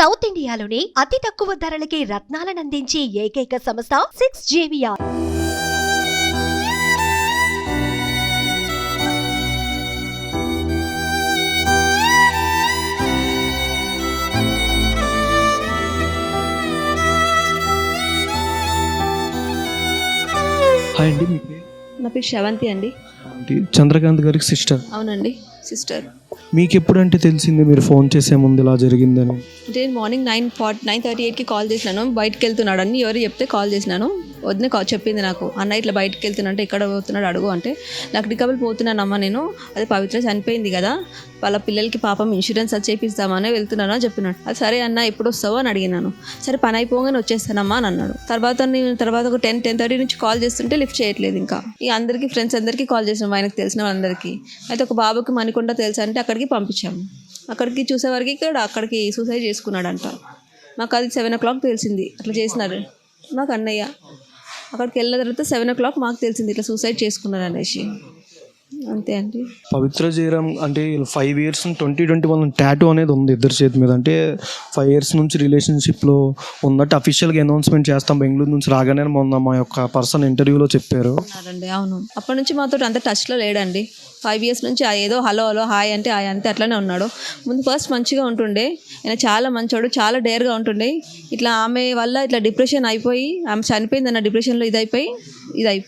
South ఇండియాలోని అతి తక్కువ ధరలకి రత్నాలనందించే ఏకైక సంస్థ 6JVR. హాయ్ అండి, మీ పేరు? నా పేరు శ్రవంతి అండి. చంద్రకాంత్ గారికి సిస్టర్. అవునండి, సిస్టర్. మీకు ఎప్పుడంటే తెలిసింది మీరు ఫోన్ చేసే ముందు ఇలా జరిగిందని? అంటే మార్నింగ్ 9:38కి కాల్ చేసినాను. బయటకు వెళ్తున్నాడు అని ఎవరు చెప్తే కాల్ చేసినాను. వదిన చెప్పింది నాకు, అన్న ఇట్లా బయటకు వెళ్తున్నా, ఎక్కడ పోతున్నాడు అడుగు అంటే, నాకు రికవల్ పోతున్నానమ్మా నేను, అదే పవిత్ర చనిపోయింది కదా, వాళ్ళ పిల్లలకి పాపం ఇన్సూరెన్స్ అది చేపిస్తామని వెళ్తున్నాను అని చెప్పినాడు. అది సరే అన్న ఎప్పుడు వస్తావో అని అడిగినాను. సరే పని అయిపోగానే వచ్చేస్తానమ్మా అని అన్నాడు. తర్వాత ఒక 10:30 నుంచి కాల్ చేస్తుంటే లిఫ్ట్ చేయట్లేదు. ఇంకా ఈ అందరికీ ఫ్రెండ్స్ అందరికీ కాల్ చేసినాం, ఆయనకు తెలిసిన వాళ్ళందరికీ. అయితే ఒక బాబుకి మణికొండ తెలుసు అంటే అక్కడికి పంపించాము. అక్కడికి చూసేవారికి అక్కడికి సూసైడ్ చేసుకున్నాడంట. మాకు అది 7 o'clock తెలిసింది అట్లా చేసినారు. మాకు అన్నయ్య అక్కడికి వెళ్ళిన తర్వాత 7 o'clock మాకు తెలిసింది ఇట్లా సూసైడ్ చేసుకున్నారు అనేసి. అంతే అండి. పవిత్ర జయరామ్ అంటే 5 years 2021 టాటూ అనేది ఉంది ఇద్దరు చేతి మీద. అంటే 5 years నుంచి రిలేషన్షిప్లో ఉన్నట్టు అఫీషియల్గా అనౌన్స్మెంట్ చేస్తాం బెంగళూరు నుంచి రాగానే మొన్న మా యొక్క పర్సన్ ఇంటర్వ్యూలో చెప్పారు. అవును, అప్పటి నుంచి మాతో అంత టచ్లో లేడండి. 5 years నుంచి ఏదో హలో హాయ్ అంటే అంతే అట్లానే ఉన్నాడు. ముందు ఫస్ట్ మంచిగా ఉంటుండే, ఆయన చాలా మంచోడు, చాలా డేర్గా ఉంటుండే. ఇట్లా ఆమె వల్ల ఇట్లా డిప్రెషన్ అయిపోయి, ఆమె చనిపోయిందన్న డిప్రెషన్లో ఇదైపోయి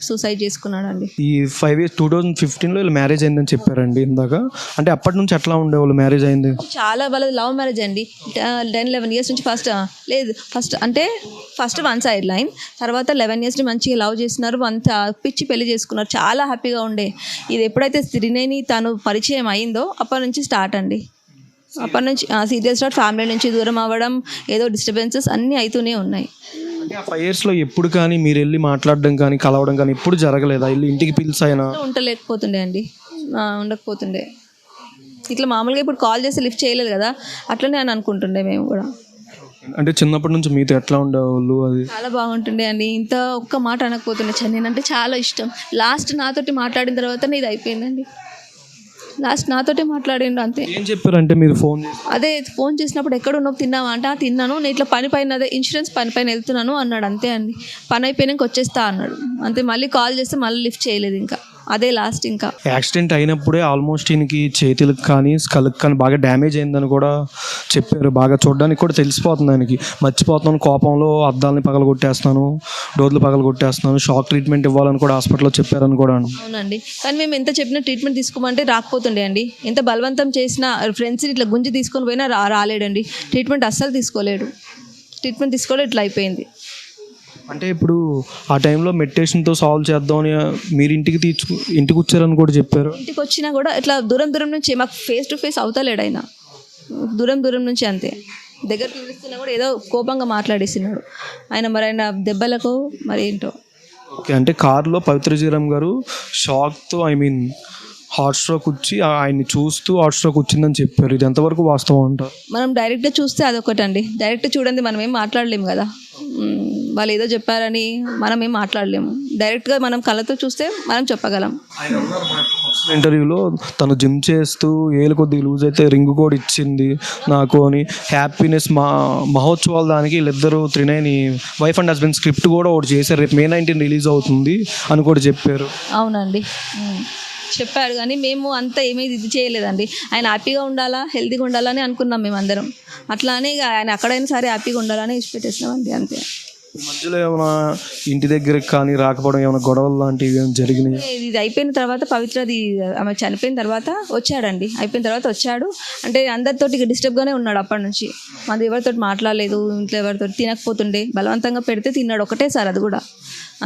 సూసైడ్ చేసుకున్నాడు అండి. ఈ 5 years 2015లో వీళ్ళు మ్యారేజ్ అయిందని చెప్పారండి ఇందాక. అంటే అప్పటి నుంచి ఎట్లా ఉండేవాళ్ళు మ్యారేజ్ అయింది? చాలా వాళ్ళది లవ్ మ్యారేజ్ అండి. 10-11 years నుంచి ఫస్ట్ వన్ సైడ్ లైన్, తర్వాత 11 years మంచిగా లవ్ చేస్తున్నారు, అంత పిచ్చి పెళ్లి చేసుకున్నారు, చాలా హ్యాపీగా ఉండే. ఇది ఎప్పుడైతే త్రినేని తను పరిచయం అయిందో అప్పటి నుంచి స్టార్ట్ అండి. అప్పటి నుంచి సీరియస్ స్టార్ట్, ఫ్యామిలీ నుంచి దూరం అవ్వడం, ఏదో డిస్టర్బెన్సెస్ అన్నీ అవుతూనే ఉన్నాయి. అంటే ఆ 5 yearsలో ఎప్పుడు కానీ మీరు వెళ్ళి మాట్లాడడం కానీ కలవడం కానీ ఎప్పుడు జరగలేదా? వెళ్ళి ఇంటికి పిలిచైనా ఉండలేకపోతుండే అండి, ఉండకపోతుండే. ఇట్లా మామూలుగా ఇప్పుడు కాల్ చేసి లిఫ్ట్ చేయలేదు కదా, అట్లనే అని అనుకుంటుండే మేము కూడా. అంటే చిన్నప్పటి నుంచి మీతో ఎట్లా ఉండేవాళ్ళు? అది చాలా బాగుంటుండే అండి. ఇంత ఒక్క మాట అనకపోతుండే. నేనంటే చాలా ఇష్టం. లాస్ట్ నాతోటి మాట్లాడిన తర్వాత ఇది అయిపోయిందండి. లాస్ట్ నాతోటే మాట్లాడిండు అంతే. ఏం చెప్పారంటే మీరు ఫోన్ అదే ఫోన్ చేసినప్పుడు ఎక్కడ ఉన్నావు, తిన్నావా అంటే తిన్నాను, నేను ఇట్లా పని పైన అదే ఇన్సూరెన్స్ పని పైన వెళ్తున్నాను అన్నాడు. అంతే అండి, పని అయిపోయినాక వచ్చేస్తా అన్నాడు అంతే. మళ్ళీ కాల్ చేస్తే మళ్ళీ లిఫ్ట్ చేయలేదు. ఇంకా అదే లాస్ట్. ఇంకా యాక్సిడెంట్ అయినప్పుడే ఆల్మోస్ట్ ఈయనకి చేతులకు కానీ స్కల్కి కానీ బాగా డ్యామేజ్ అయిందని కూడా చెప్పారు. బాగా చూడడానికి కూడా తెలిసిపోతుంది ఆయనకి. మర్చిపోతున్నాను, కోపంలో అద్దాలని పగలగొట్టేస్తాను, డోర్లు పగలగొట్టేస్తున్నాను, షాక్ ట్రీట్మెంట్ ఇవ్వాలని కూడా హాస్పిటల్లో చెప్పారని కూడా. అవునండి, కానీ మేము ఎంత చెప్పినా ట్రీట్మెంట్ తీసుకోమంటే రాకపోతుండే అండి. ఎంత బలవంతం చేసినా, ఫ్రెండ్స్ని ఇట్లా గుంజి తీసుకొని పోయినా రాలేడండి. ట్రీట్మెంట్ అస్సలు తీసుకోలేడు. ట్రీట్మెంట్ తీసుకోలేదు, ఇట్లా అయిపోయింది. అంటే ఇప్పుడు ఆ టైంలో మెడిటేషన్తో సాల్వ్ చేద్దామని మీరు ఇంటికి వచ్చారని కూడా చెప్పారు. ఇంటికి వచ్చినా కూడా ఇట్లా దూరం నుంచి, మాకు ఫేస్ టు ఫేస్ అవుతలేడు ఆయన, దూరం నుంచి అంతే. దగ్గర పిలుస్తున్నా కూడా ఏదో కోపంగా మాట్లాడేసినాడు ఆయన. మరి ఆయన దెబ్బలకు మరి ఏంటో. ఓకే, అంటే కారులో పవిత్ర జయరామ్ గారు షాక్తో హార్ట్ స్ట్రోక్ వచ్చి ఆయన్ని చూస్తూ హార్ట్ స్ట్రోక్ వచ్చిందని చెప్పారు. ఇది ఎంతవరకు వాస్తవం అంటారు? మనం డైరెక్ట్గా చూస్తే అదొకటండి. డైరెక్ట్ చూడండి మనం ఏం మాట్లాడలేము కదా, వాళ్ళు ఏదో చెప్పారని మనం ఏం మాట్లాడలేము. డైరెక్ట్గా మనం కళ్ళతో చూస్తే మనం చెప్పగలం. ఇంటర్వ్యూలో తను జిమ్ చేస్తూ ఏలు కొద్దిగా లూజ్ అయితే రింగ్ కూడా ఇచ్చింది నాకు అని, హ్యాపీనెస్ మహోత్సవాల దానికి వీళ్ళిద్దరూ త్రినేని వైఫ్ అండ్ హస్బెండ్ స్క్రిప్ట్ కూడా ఒకటి చేశారు, రేపు May 19 రిలీజ్ అవుతుంది అని కూడా చెప్పారు. అవునండి, చెప్పారు. కానీ మేము అంతా ఇది చేయలేదండి. ఆయన హ్యాపీగా ఉండాలా, హెల్తీగా ఉండాలని అనుకున్నాం మేము అందరం. అట్లానే ఆయన అక్కడైనా సరే హ్యాపీగా ఉండాలని ఇష్టపెట్టేసినామండి అంతే. మధ్యలో ఏమైనా ఇంటి దగ్గరికి కానీ రాకపోవడం, ఏమైనా గొడవలు లాంటివి ఏమైనా జరిగినాయి? ఇది అయిపోయిన తర్వాత పవిత్రది ఆమె చనిపోయిన తర్వాత వచ్చాడండి. అయిపోయిన తర్వాత వచ్చాడు అంటే అందరితోటి డిస్టర్బ్గానే ఉన్నాడు అప్పటి నుంచి. మన ఎవరితో మాట్లాడలేదు, ఇంట్లో ఎవరితో తినకపోతుండే, బలవంతంగా పెడితే తిన్నాడు ఒకటేసారి, అది కూడా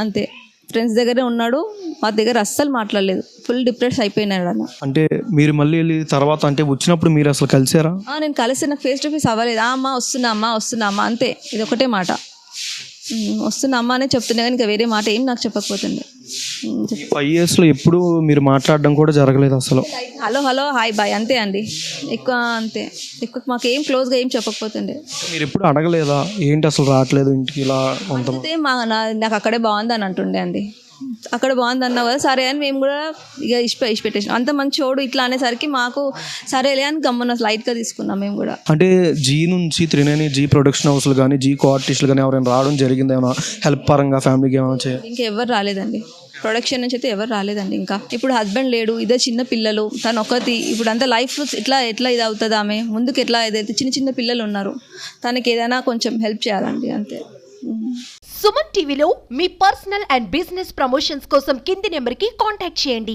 అంతే. ఫ్రెండ్స్ దగ్గరే ఉన్నాడు, మా దగ్గర అస్సలు మాట్లాడలేదు. ఫుల్ డిప్రెస్ అయిపోయినాడు అన్న. అంటే మీరు మళ్ళీ వెళ్ళి తర్వాత అంటే వచ్చినప్పుడు మీరు అసలు కలిసారా? నేను కలిసి నాకు ఫేస్ టు ఫేస్ అవ్వలేదు. అమ్మ వస్తున్నా అమ్మ అంతే, ఇది ఒకటే మాట. వస్తున్నా అమ్మ అనే చెప్తుండే కానీ ఇంకా వేరే మాట ఏం నాకు చెప్పకపోతుండే. 5 yearsలో ఎప్పుడు మీరు మాట్లాడడం కూడా జరగలేదు అసలు? హలో హాయ్ బాయ్ అంతే అండి, అంతే. ఎక్కువ మాకు ఏం క్లోజ్గా ఏం చెప్పకపోతుండే. మీరు ఎప్పుడు అడగలేదా ఏంటి అసలు రావట్లేదు ఇంటికి ఇలా? అంటే నాకు అక్కడే బాగుంది అని అంటుండే అండి. అక్కడ బాగుంది అన్నావు కదా సరే అని మేము కూడా ఇక ఇష్టపెట్టేసాం. అంత మంచి చోడు ఇట్లా అనేసరికి మాకు సరేలే అని గమ్మున లైట్గా తీసుకున్నాం మేము కూడా. అంటే జీ నుంచి త్రినేని జీ ప్రొడక్షన్ హౌస్లు కానీ జీ కో ఆర్టిస్టులు కానీ ఎవరైనా రావడం జరిగింది ఏమైనా హెల్ప్ పరంగా ఫ్యామిలీకి ఏమైనా చేయాలి? ఇంకా ఎవరు రాలేదండి ప్రొడక్షన్ నుంచి అయితే ఎవరు రాలేదండి. ఇంకా ఇప్పుడు హస్బెండ్ లేడు, ఇదే చిన్న పిల్లలు, తను ఒకటి ఇప్పుడు అంతా లైఫ్ ఎట్లా ఇది అవుతుంది, ఆమె ముందుకు ఎట్లా ఏదైతే చిన్న పిల్లలు ఉన్నారు, తనకి ఏదైనా కొంచెం హెల్ప్ చేయాలండి అంతే. సుమన్ టీవీలో మీ పర్సనల్ అండ్ బిజినెస్ ప్రమోషన్స్ కోసం కింది నెంబర్కి కాంటాక్ట్ చేయండి.